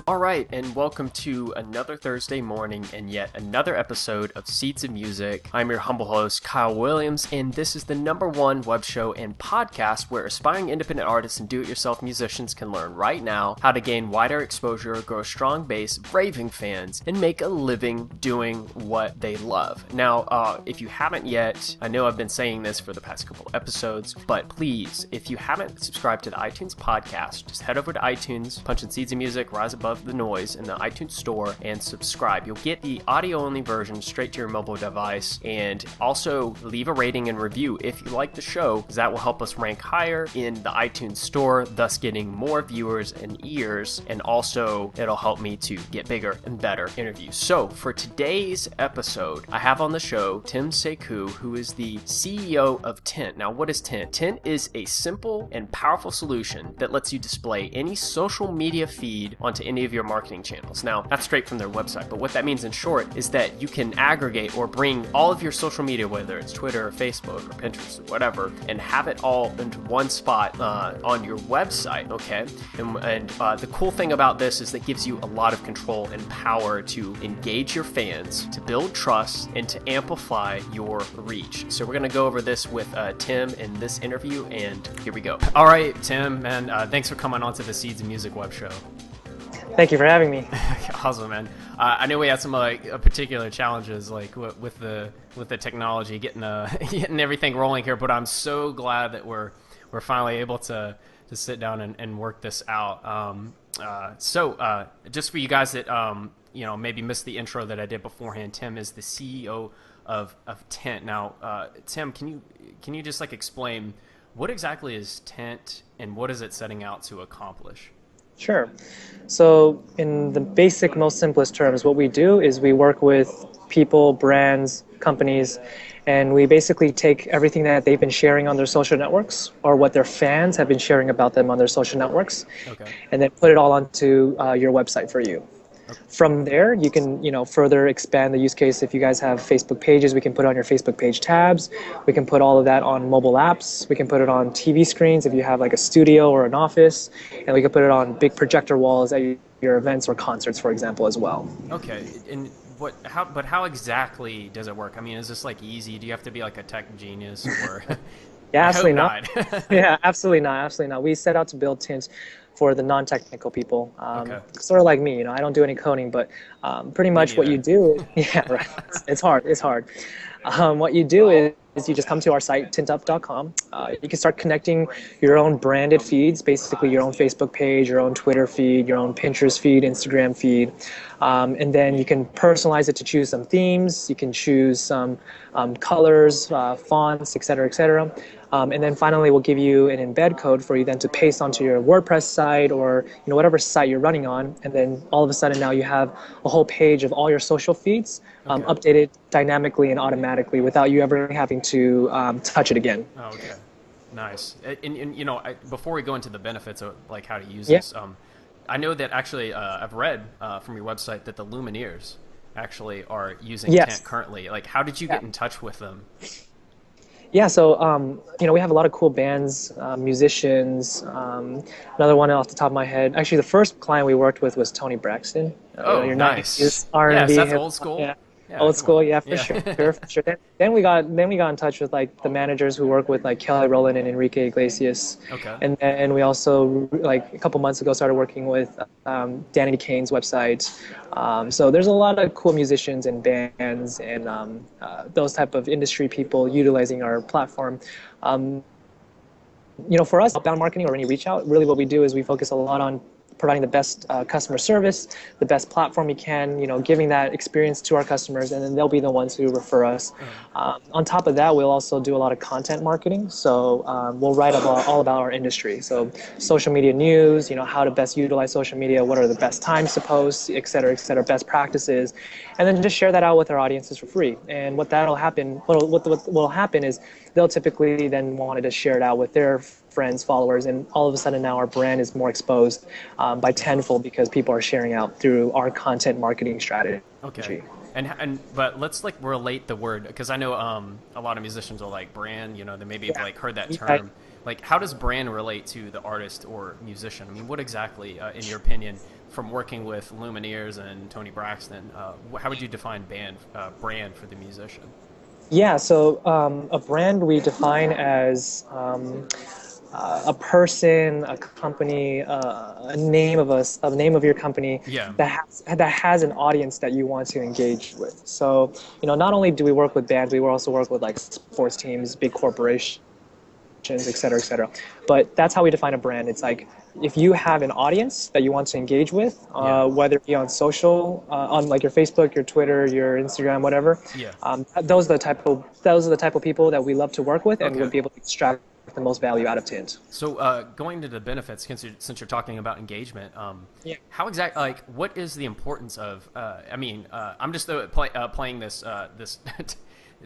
All right, and welcome to another Thursday morning and yet another episode of Seeds of Music. I'm your humble host, Kyle Williams, and this is the #1 web show and podcast where aspiring independent artists and do-it-yourself musicians can learn right now how to gain wider exposure, grow a strong base of raving fans, and make a living doing what they love. Now, if you haven't yet, I know I've been saying this for the past couple episodes, but please, if you haven't subscribed to the iTunes podcast, just head over to iTunes, punch in Seeds of Music, Rise Above the Noise in the iTunes store, and subscribe. You'll get the audio-only version straight to your mobile device, and also leave a rating and review if you like the show, because that will help us rank higher in the iTunes store, thus getting more viewers and ears, and also it'll help me to get bigger and better interviews. So for today's episode, I have on the show Sae Koo, who is the CEO of Tint. Now, what is Tint? Tint is a simple and powerful solution that lets you display any social media feed onto any of your marketing channels. Now, that's straight from their website, but what that means in short is that you can aggregate or bring all of your social media, whether it's Twitter or Facebook or Pinterest or whatever, and have it all into one spot on your website, okay? And the cool thing about this is that it gives you a lot of control and power to engage your fans, to build trust, and to amplify your reach. So we're going to go over this with Tim in this interview, and here we go. All right, Tim, man, thanks for coming on to the Seeds of Music web show. Thank you for having me. Awesome, man. I know we had some particular challenges with the technology getting getting everything rolling here, but I'm so glad that we're finally able to sit down and work this out. So just for you guys that maybe missed the intro that I did beforehand, Tim is the CEO of Tint. Now, Tim, can you just explain what exactly is Tint and what is it setting out to accomplish? Sure. So in the basic, most simplest terms, what we do is we work with people, brands, companies, and we basically take everything that they've been sharing on their social networks or what their fans have been sharing about them on their social networks, and then put it all onto your website for you. Okay. From there, you can further expand the use case. If you guys have Facebook pages, we can put it on your Facebook page tabs. We can put all of that on mobile apps. We can put it on TV screens if you have a studio or an office, and we can put it on big projector walls at your events or concerts, for example, as well. Okay, and how exactly does it work? I mean, is this easy? Do you have to be a tech genius or? Yeah, absolutely not. Yeah, absolutely not. Absolutely not. We set out to build Tint for the non-technical people, sort of like me. I don't do any coding, but pretty much what you do, yeah, right. It's hard. It's hard. What you do is you just come to our site, tintup.com. You can start connecting your own branded feeds, basically your own Facebook page, your own Twitter feed, your own Pinterest feed, Instagram feed, and then you can personalize it to choose some themes. You can choose some colors, fonts, etc., etc. And then finally, we'll give you an embed code for you then to paste onto your WordPress site or whatever site you're running on. And then all of a sudden now you have a whole page of all your social feeds updated dynamically and automatically without you ever having to touch it again. Oh, okay. Nice. And before we go into the benefits of how to use this, I know that actually I've read from your website that the Lumineers actually are using Tint currently. How did you get in touch with them? Yeah, so we have a lot of cool bands, musicians. Another one off the top of my head. Actually, the first client we worked with was Tony Braxton. Nice. R&B, yes, that's old school. Yeah, old school, yeah, for sure, for sure. Then we got in touch with the managers who work with Kelly Rowland and Enrique Iglesias. Okay. And then we also a couple months ago started working with Danny Kane's website. So there's a lot of cool musicians and bands and those type of industry people utilizing our platform. For us, outbound marketing or any reach out, really what we do is we focus a lot on providing the best customer service, the best platform we can, giving that experience to our customers, and then they'll be the ones who refer us. On top of that, we'll also do a lot of content marketing. So we'll write all about our industry. So social media news, how to best utilize social media, what are the best times to post, et cetera, best practices, and then just share that out with our audiences for free. And what will happen is they'll typically then want to share it out with their friends, followers, and all of a sudden now our brand is more exposed by tenfold because people are sharing out through our content marketing strategy. Okay. But let's relate the word, because I know a lot of musicians are brand, they maybe have heard that term. How does brand relate to the artist or musician? I mean, what exactly, in your opinion, from working with Lumineers and Tony Braxton, how would you define brand for the musician? Yeah, so a brand we define as a person, a company, a name of your company Yeah. that has an audience that you want to engage with. So, not only do we work with bands, we will also work with like sports teams, big corporations, et cetera, et cetera. But that's how we define a brand. It's like if you have an audience that you want to engage with, whether it be on social, on like your Facebook, your Twitter, your Instagram, whatever. Yeah. Those are the type of people that we love to work with and would be able to extract the most value out of Tint. So going to the benefits, since you're talking about engagement, how exactly, like, what is the importance of? I'm just playing this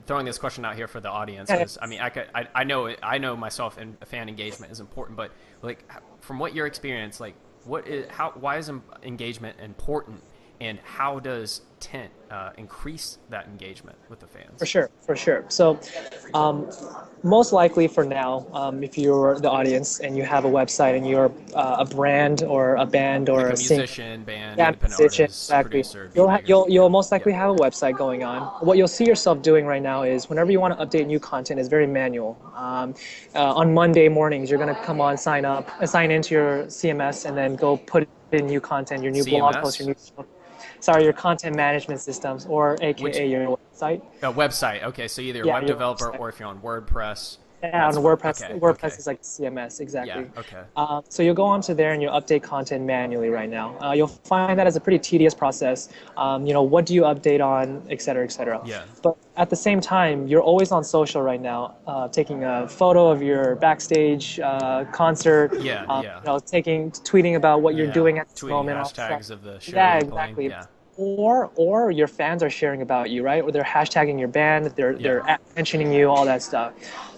throwing this question out here for the audience. I mean, I know myself, and fan engagement is important, but like from what your experience, like why is engagement important, and how does Tint increase that engagement with the fans? For sure. So most likely for now, if you're the audience and you have a website and you're a brand or a band or like a musician, band, independent artist, exactly. producer, you'll most likely have a website going on. What you'll see yourself doing right now is whenever you want to update new content is very manual. On Monday mornings, you're going to come on, sign into your CMS, and then go put in new content, your new blog post, your content management systems, or AKA your website. A website. Okay, so either a web developer or if you're on WordPress. Yeah, on WordPress. WordPress is like CMS, exactly. Yeah, okay. So you'll go onto there and you'll update content manually right now. You'll find that as a pretty tedious process. What do you update on, et cetera, et cetera. Yeah. But at the same time, you're always on social right now, taking a photo of your backstage concert. Tweeting about what you're doing at this moment. Hashtags of the show. Yeah, exactly. Yeah. Or your fans are sharing about you, right? Or they're hashtagging your band, they're mentioning you, all that stuff.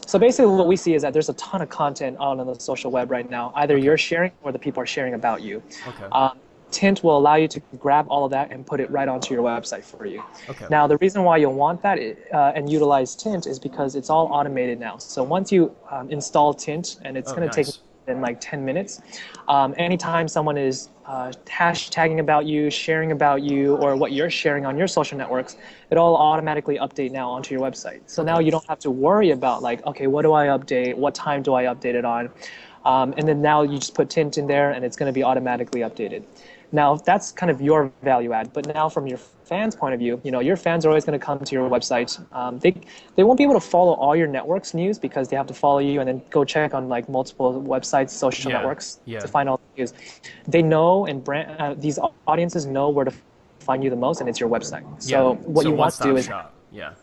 So basically what we see is that there's a ton of content out on the social web right now. Either you're sharing or the people are sharing about you. Okay. Tint will allow you to grab all of that and put it right onto your website for you. Okay. Now, the reason why you'll want that and utilize Tint is because it's all automated now. So once you install Tint, and it's going to take in like 10 minutes, anytime someone is hashtagging about you, sharing about you, or what you're sharing on your social networks, it'll automatically update now onto your website. So now you don't have to worry about like, okay, what do I update? What time do I update it on? And then now you just put Tint in there and it's going to be automatically updated. Now that's kind of your value add, but now from your fans' point of view, your fans are always going to come to your website. They won't be able to follow all your networks news because they have to follow you and then go check on like multiple websites, social networks to find all the news. They know, and these audiences know where to find you the most, and it's your website. So what you want to do is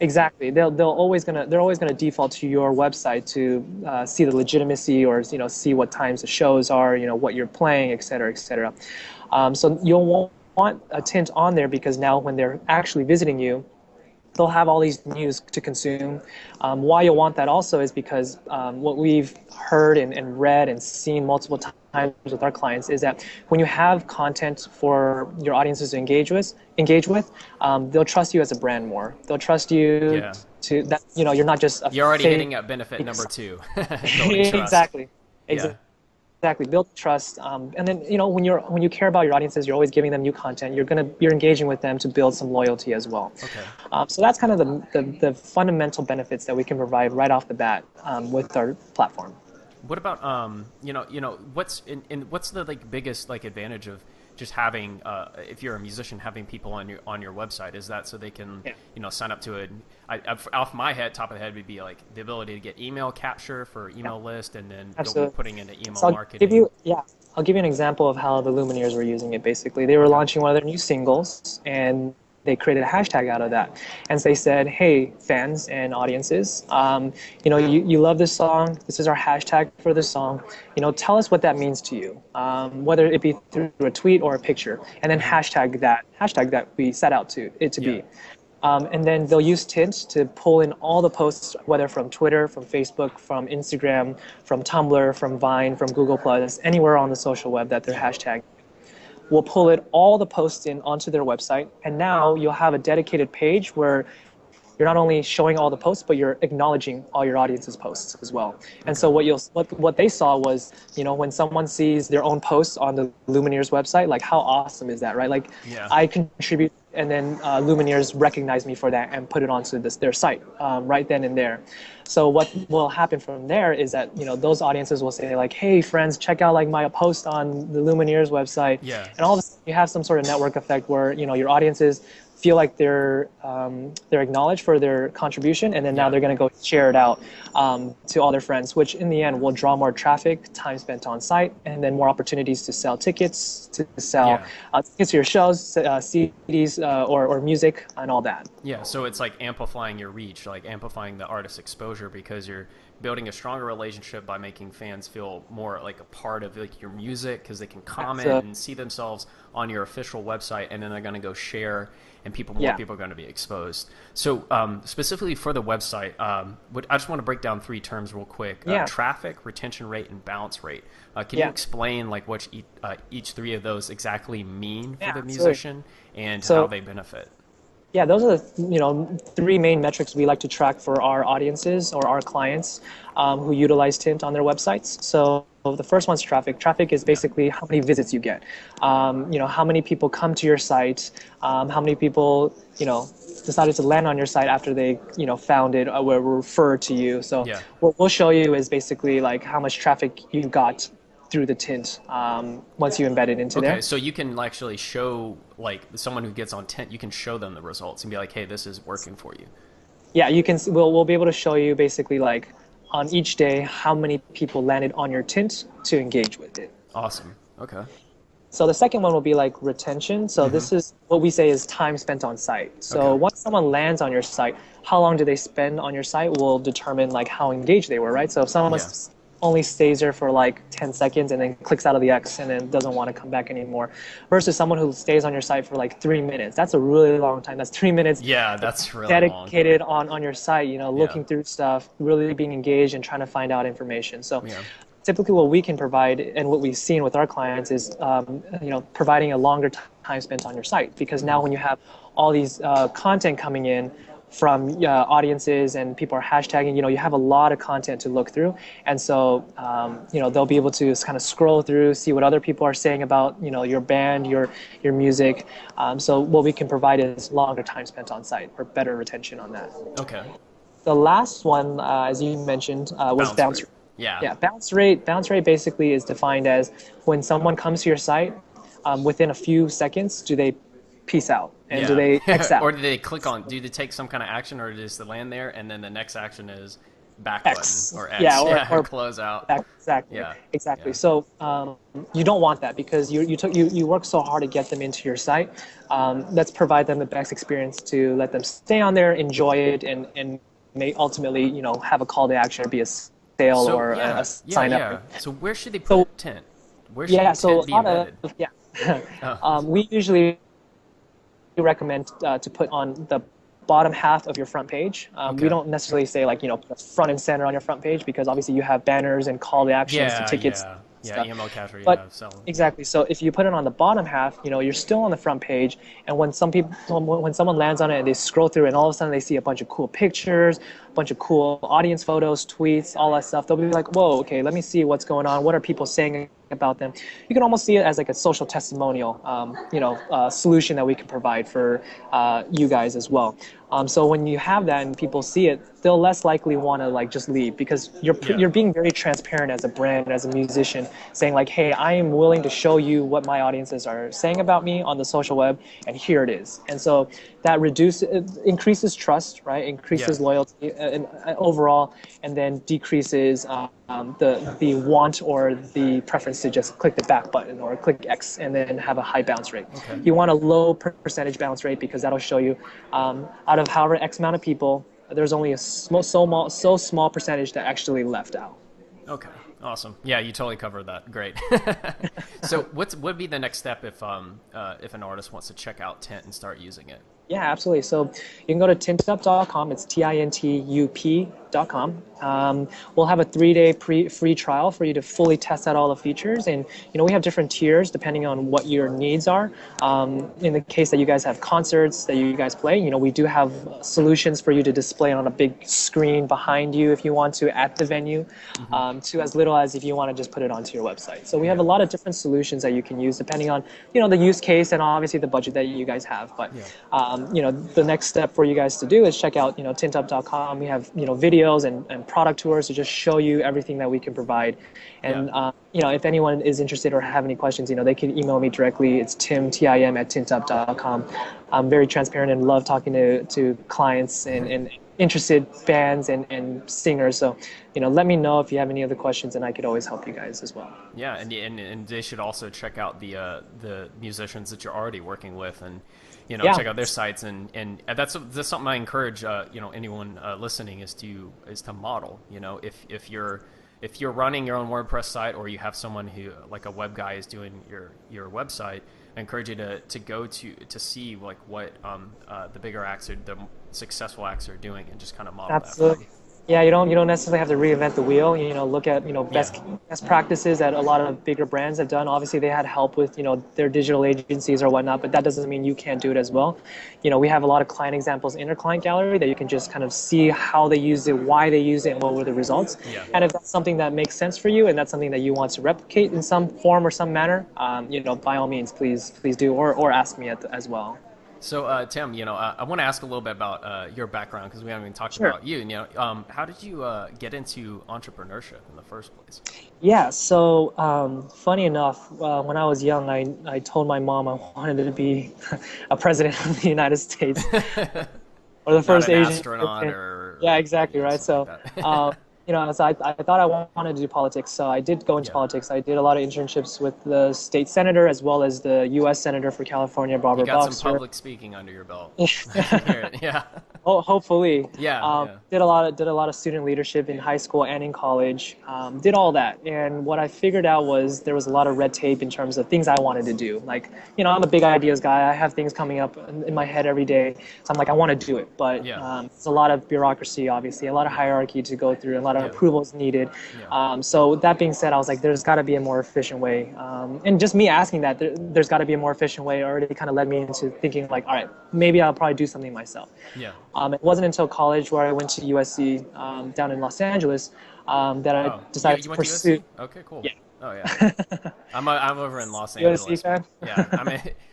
exactly they're always gonna default to your website to see the legitimacy or see what times the shows are, what you're playing, et cetera, et cetera. So you'll want a Tint on there because now when they're actually visiting you, they'll have all these news to consume. Why you'll want that also is because what we've heard and read and seen multiple times with our clients is that when you have content for your audiences to engage with, they'll trust you as a brand more. They'll trust you to that. You're not just you're already hitting at benefit number 2. Exactly. Exactly. Build trust, and then when you care about your audiences, you're always giving them new content. You're engaging with them to build some loyalty as well. Okay. So that's kind of the fundamental benefits that we can provide right off the bat with our platform. What about what's the like biggest like advantage of just having if you're a musician having people on your website? Is that so they can sign up to it? Off my head, top of the head would be like the ability to get email capture for email list, and then putting into email marketing. I'll give you an example of how the Lumineers were using it. Basically, they were launching one of their new singles, and they created a hashtag out of that. And so they said, hey, fans and audiences, you love this song. This is our hashtag for this song. Tell us what that means to you, whether it be through a tweet or a picture. And then hashtag that we set out to be. And then they'll use Tint to pull in all the posts, whether from Twitter, from Facebook, from Instagram, from Tumblr, from Vine, from Google+, anywhere on the social web that they're hashtagging. We'll pull all the posts in onto their website, and now you'll have a dedicated page where you're not only showing all the posts, but you're acknowledging all your audience's posts as well. And so what they saw was, when someone sees their own posts on the Lumineers website, like how awesome is that, right? Like I contribute, and then Lumineers recognize me for that and put it onto their site right then and there. So what will happen from there is that, those audiences will say like, hey friends, check out like my post on the Lumineers website. And all of a sudden you have some sort of network effect where, your audiences feel like they're acknowledged for their contribution, and then now they're going to go share it out to all their friends, which in the end will draw more traffic, time spent on site, and then more opportunities to sell tickets, to sell tickets to your shows, CDs, or music, and all that. Yeah, so it's like amplifying your reach, like amplifying the artist's exposure, because you're building a stronger relationship by making fans feel more like a part of like your music, because they can comment and see themselves on your official website, and then they're going to go share, and more people are going to be exposed. So specifically for the website, I just want to break down 3 terms real quick: traffic, retention rate, and bounce rate. Can you explain like what each 3 of those exactly mean for the musician and how they benefit? Yeah, those are the 3 main metrics we like to track for our audiences or our clients who utilize Tint on their websites. So the first one's traffic. Traffic is basically how many visits you get. How many people come to your site, how many people decided to land on your site after they found it or were referred to you. So what we'll show you is basically like how much traffic you got through the Tint once you embed it into there. Okay, so you can actually show, like, someone who gets on Tint, you can show them the results and be like, hey, this is working for you. Yeah, you can. We'll be able to show you basically like on each day how many people landed on your Tint to engage with it. Awesome. Okay. So the second one will be like retention. So this is what we say is time spent on site. So once someone lands on your site, how long do they spend on your site will determine like how engaged they were, right? So if someone only stays there for like 10 seconds and then clicks out of the X and then doesn't want to come back anymore, versus someone who stays on your site for like 3 minutes. That's a really long time. That's 3 minutes. Yeah, that's really dedicated on your site, looking through stuff, really being engaged and trying to find out information. So typically what we can provide and what we've seen with our clients is, providing a longer time spent on your site, because now when you have all these content coming in from audiences and people are hashtagging, you have a lot of content to look through. And so, they'll be able to kind of scroll through, see what other people are saying about, your band, your music. So what we can provide is longer time spent on site or better retention on that. Okay. The last one, as you mentioned, was bounce rate. Yeah, bounce rate. Bounce rate basically is defined as when someone comes to your site, within a few seconds, do they peace out? And do they X out? Or do they click on, do they take some kind of action, or does they land there and then the next action is back X. button or X or close out? Exactly. Yeah. Exactly. Yeah. So you don't want that, because you work so hard to get them into your site. Let's provide them the best experience to let them stay on there, enjoy it, and may ultimately have a call to action or be a sale or a sign up. So where should they put Tint? Where should Tint be embedded? We usually recommend to put on the bottom half of your front page. We don't necessarily say like front and center on your front page, because obviously you have banners and call to actions to tickets. Email capture. Exactly. So if you put it on the bottom half, you're still on the front page. And when someone lands on it and they scroll through, and all of a sudden they see a bunch of cool pictures, a bunch of cool audience photos, tweets, all that stuff, they'll be like, whoa, okay, let me see what's going on. What are people saying about them? You can almost see it as like a social testimonial, solution that we can provide for you guys as well. So when you have that and people see it, they'll less likely want to like just leave, because you're being very transparent as a brand, as a musician, saying like, hey, I am willing to show you what my audiences are saying about me on the social web, and here it is. And so that increases trust, right? Increases loyalty and overall, and then decreases the want or the preference to just click the back button or click X and then have a high bounce rate. Okay. You want a low percentage bounce rate, because that'll show you out of however X amount of people, there's only a so small percentage that actually left out. Okay, awesome. Yeah, you totally covered that. Great. So what would be the next step if an artist wants to check out Tint and start using it? Yeah, absolutely. So you can go to tintup.com. It's tintup.com. We'll have a 3-day free trial for you to fully test out all the features. And, we have different tiers depending on what your needs are. In the case that you guys have concerts that you guys play, we do have solutions for you to display on a big screen behind you if you want to at the venue, to as little as if you want to just put it onto your website. So we have a lot of different solutions that you can use depending on, the use case and obviously the budget that you guys have. But, the next step for you guys to do is check out, tintup.com. We have, videos and product tours to just show you everything that we can provide. And, if anyone is interested or have any questions, they can email me directly. It's tim@tintup.com. I'm very transparent and love talking to clients and interested fans and singers. So, let me know if you have any other questions, and I could always help you guys as well. Yeah, and they should also check out the musicians that you're already working with, and check out their sites, and that's something I encourage anyone listening is to model. If you're running your own WordPress site, or you have someone who, like a web guy, is doing your website, I encourage you to go to see like what the bigger acts the successful acts are doing, and just kind of model Absolutely. that. Yeah, you don't necessarily have to reinvent the wheel. Look at best practices that a lot of bigger brands have done. Obviously, they had help with their digital agencies or whatnot, but that doesn't mean you can't do it as well. We have a lot of client examples in our client gallery that you can just kind of see how they used it, why they used it, and what were the results. Yeah. And if that's something that makes sense for you, and that's something that you want to replicate in some form or some manner, by all means, please do, or ask me as well. So, Tim, I want to ask a little bit about your background, because we haven't even talked about you. How did you get into entrepreneurship in the first place? Yeah, so funny enough, when I was young, I told my mom I wanted to be a president of the United States, or the first Asian astronaut, or yeah, exactly, right. So. Like so I thought I wanted to do politics, so I did go into politics. I did a lot of internships with the state senator as well as the U.S. Senator for California, Barbara Boxer. You got some public speaking under your belt. Yeah. Oh, hopefully. Yeah. Did a lot of student leadership in high school and in college. Did all that, and what I figured out was there was a lot of red tape in terms of things I wanted to do. Like, I'm a big ideas guy. I have things coming up in my head every day, so I'm like, I want to do it, but it's a lot of bureaucracy, obviously, a lot of hierarchy to go through, a lot of approvals needed. So that being said, I was like, there's got to be a more efficient way. And just me asking that, there's got to be a more efficient way already kind of led me into thinking like, all right, maybe I'll probably do something myself. Yeah. It wasn't until college, where I went to USC down in Los Angeles, that I decided to pursue. Okay, cool. Yeah. Oh yeah. I'm over in Los Angeles. USC fan? Yeah.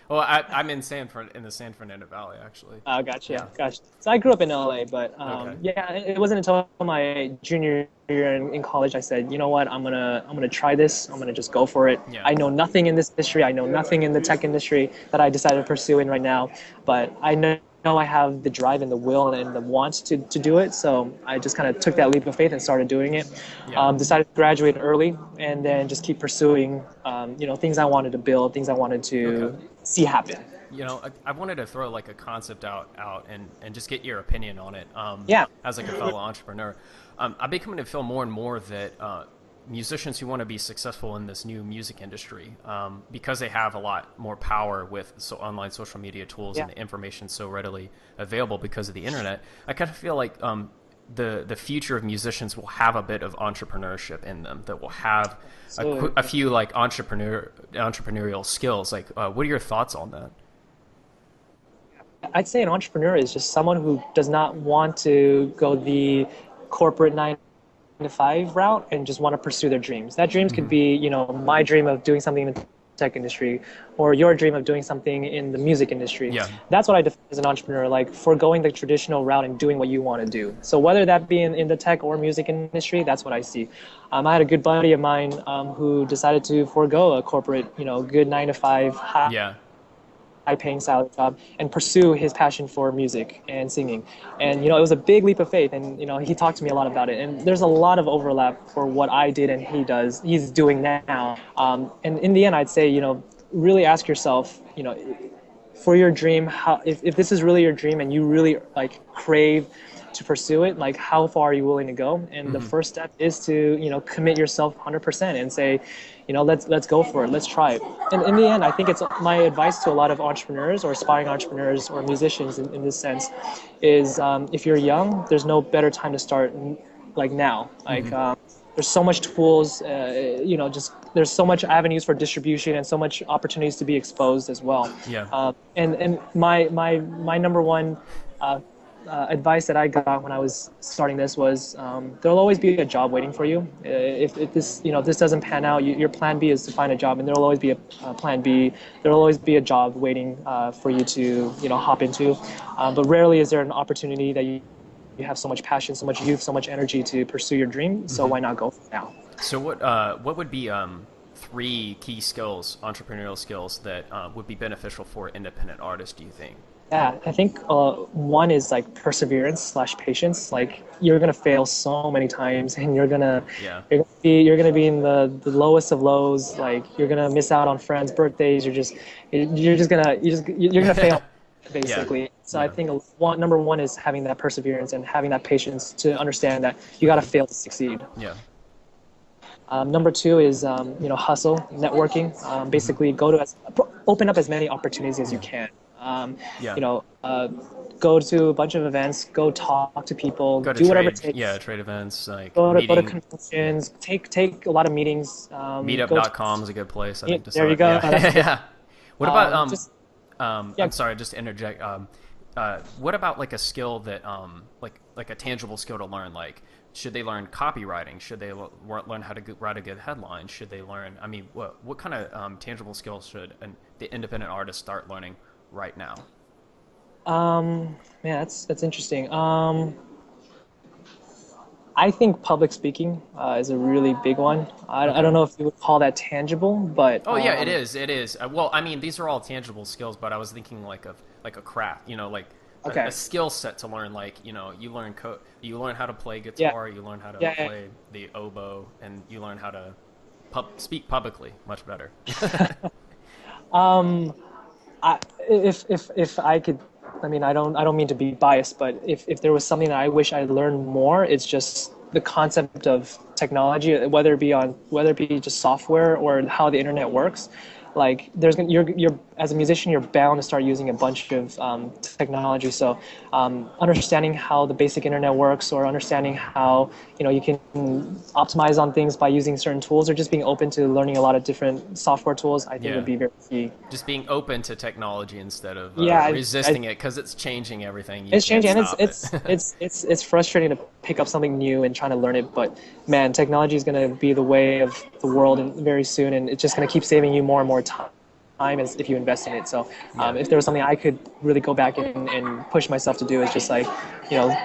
I'm in the San Fernando Valley, actually. Oh, gotcha. Yeah. Gotcha. So I grew up in LA, but it wasn't until my junior year in college I said, you know what, I'm gonna try this. I'm gonna just go for it. Yeah. I know nothing in this industry. I know nothing in the tech industry that I decided to pursue in right now, but I know I have the drive and the will and the want to do it. So I just kind of took that leap of faith and started doing it. Decided to graduate early, and then just keep pursuing, things I wanted to build, things I wanted to see happen. I wanted to throw like a concept out and just get your opinion on it. As like a fellow entrepreneur, I've been coming to feel more and more that musicians who want to be successful in this new music industry, because they have a lot more power with online social media tools and the information so readily available because of the internet, I kind of feel like the future of musicians will have a bit of entrepreneurship in them, that will have a few like entrepreneurial skills. Like, what are your thoughts on that? I'd say an entrepreneur is just someone who does not want to go the corporate 9-to-5 route and just want to pursue their dreams. That dreams could be, my dream of doing something in the tech industry, or your dream of doing something in the music industry. Yeah. That's what I define as an entrepreneur, like foregoing the traditional route and doing what you want to do. So whether that be in the tech or music industry, that's what I see. I had a good buddy of mine who decided to forego a corporate, good 9-to-5 high-paying salary job and pursue his passion for music and singing. And, it was a big leap of faith. And, he talked to me a lot about it. And there's a lot of overlap for what I did and he's doing now. And in the end, I'd say, really ask yourself, for your dream, if this is really your dream and you really crave to pursue it, like how far are you willing to go? And the first step is to, commit yourself 100% and say, let's go for it. Let's try it. And in the end, I think it's my advice to a lot of entrepreneurs or aspiring entrepreneurs or musicians in this sense is if you're young, there's no better time to start like now. Like there's so much tools, just there's so much avenues for distribution and so much opportunities to be exposed as well. Yeah. And my number one advice that I got when I was starting this was there'll always be a job waiting for you. If this this doesn't pan out, your plan B is to find a job, and there'll always be a plan B. There'll always be a job waiting for you to hop into. But rarely is there an opportunity that you have so much passion, so much youth, so much energy to pursue your dream. So why not go now? So what would be 3 key skills, entrepreneurial skills that would be beneficial for independent artists, do you think? Yeah, I think one is like perseverance / patience. Like you're gonna fail so many times, and you're gonna be in the lowest of lows. Like you're gonna miss out on friends' birthdays. You're gonna fail basically. Yeah. So I think number one is having that perseverance and having that patience to understand that you gotta fail to succeed. Yeah. Number 2 is hustle, networking. Basically, open up as many opportunities as you can. Go to a bunch of events, go talk to people, do whatever it takes. Yeah, trade events, like go to conventions, take a lot of meetings. Meetup.com is a good place, I think. To there start. You go. Yeah. What about I'm sorry, just to interject. What about like a skill that like a tangible skill to learn? Like, should they learn copywriting? Should they learn how to write a good headline? Should they learn? I mean, what kind of tangible skills should the independent artist start learning right now? Yeah, that's interesting. I think public speaking is a really big one. I don't know if you would call that tangible, but yeah, it is. Well, I mean, these are all tangible skills, but I was thinking like a craft, a skill set to learn. Like, you learn you learn how to play guitar, you learn how to play the oboe, and you learn how to speak publicly much better. If I could, I mean, I don't mean to be biased, but if there was something that I wish I learned more, it's just the concept of technology, whether it be just software or how the internet works. Like you're as a musician, you're bound to start using a bunch of technology. So understanding how the basic internet works, or understanding how you can optimize on things by using certain tools, or just being open to learning a lot of different software tools, I think would be very key. Just being open to technology instead of resisting it, because it's changing everything. It's changing, and it's frustrating to pick up something new and trying to learn it. But man, technology is going to be the way of the world very soon, and it's just going to keep saving you more and more time as if you invest in it. So if there was something I could really go back and push myself to do, is just like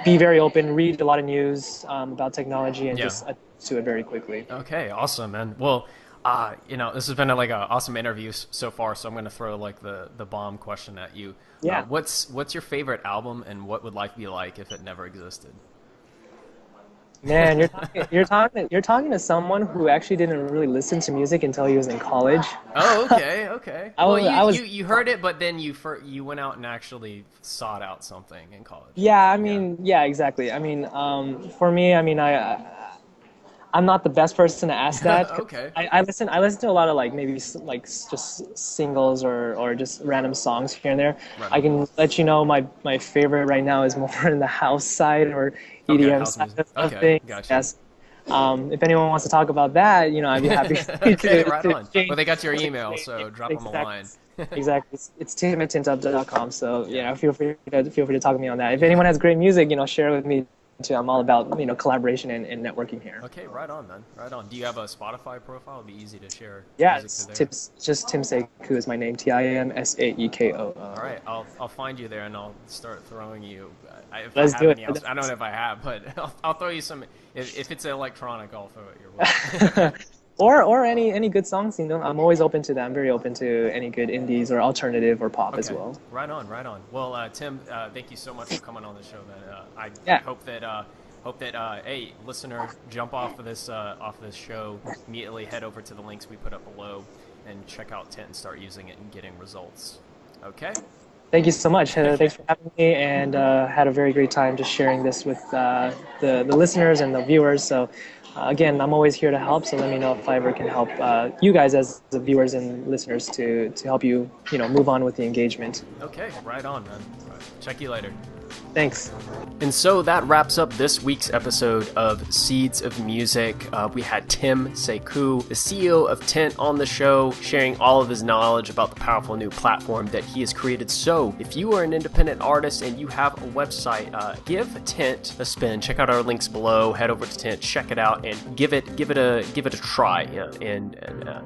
be very open, read a lot of news about technology, and just adapt to it very quickly. Okay, awesome, man. Well, this has been an awesome interview so far. So I'm going to throw like the bomb question at you. Yeah. What's your favorite album, and what would life be like if it never existed? Man, you're talking to someone who actually didn't really listen to music until he was in college. Oh, okay. You heard it, but then you went out and actually sought out something in college. Yeah, I mean, yeah, exactly. I mean, for me, I mean, I'm not the best person to ask that. Okay. I listen to a lot of maybe just singles or just random songs here and there. Right. I can let you know my favorite right now is more in the house side or EDM side of things. Gotcha. Yes. If anyone wants to talk about that, I'd be happy to. Right on. Well, they got your email, so drop them a line. Exactly. It's tim@tintup.com. So feel free to talk to me on that. If anyone has great music, share it with me. I'm all about collaboration and networking here. Okay, right on, man. Right on. Do you have a Spotify profile? It'd be easy to share. Yeah, it's just Tim Sae Koo is my name. TIMSAEKO. All right, I'll find you there and I'll start throwing you. Let's do it. I don't know if I have, but I'll throw you some. If it's electronic, I'll throw it your way. Or any good songs, I'm always open to that. I'm very open to any good indies or alternative or pop as well. Right on. Well, Tim, thank you so much for coming on the show, man. I hope that hey, listener, jump off of this show, immediately head over to the links we put up below and check out Tint and start using it and getting results. Okay? Thank you so much. Thanks for having me, and had a very great time just sharing this with the listeners and the viewers. So again, I'm always here to help. So let me know if I ever can help you guys as the viewers and listeners to help you, move on with the engagement. Okay, right on, man. All right. Check you later. Thanks. And so that wraps up this week's episode of Seeds of Music. We had Sae Koo, the CEO of Tint, on the show, sharing all of his knowledge about the powerful new platform that he has created. So if you are an independent artist and you have a website, give Tint a spin. Check out our links below. Head over to Tint, check it out, and give it a try, and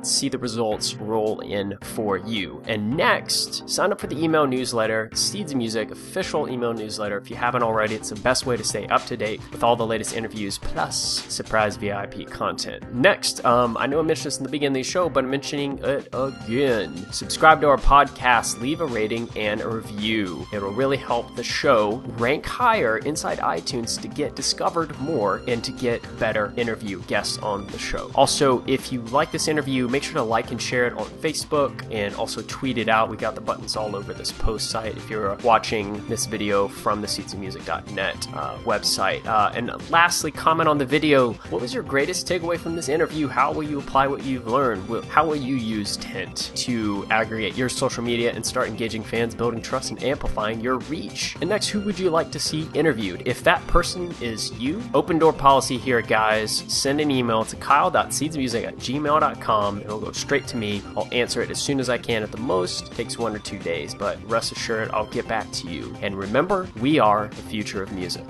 see the results roll in for you. And next, sign up for the email newsletter, Seeds of Music official email newsletter. If you haven't already, it's the best way to stay up to date with all the latest interviews plus surprise VIP content. Next, I know I mentioned this in the beginning of the show, but I'm mentioning it again. Subscribe to our podcast, leave a rating and a review. It'll really help the show rank higher inside iTunes to get discovered more and to get better interview guests on the show. Also, if you like this interview, make sure to like and share it on Facebook and also tweet it out. We got the buttons all over this post site if you're watching this video from the seedsofmusic.net website. And lastly, comment on the video. What was your greatest takeaway from this interview? How will you apply what you've learned? How will you use Tint to aggregate your social media and start engaging fans, building trust, and amplifying your reach? And next, who would you like to see interviewed? If that person is you, open door policy here, guys. Send an email to kyle.seedsofmusic@gmail.com. It'll go straight to me. I'll answer it as soon as I can. At the most, it takes 1 or 2 days, but rest assured, I'll get back to you. And remember, we are the future of music.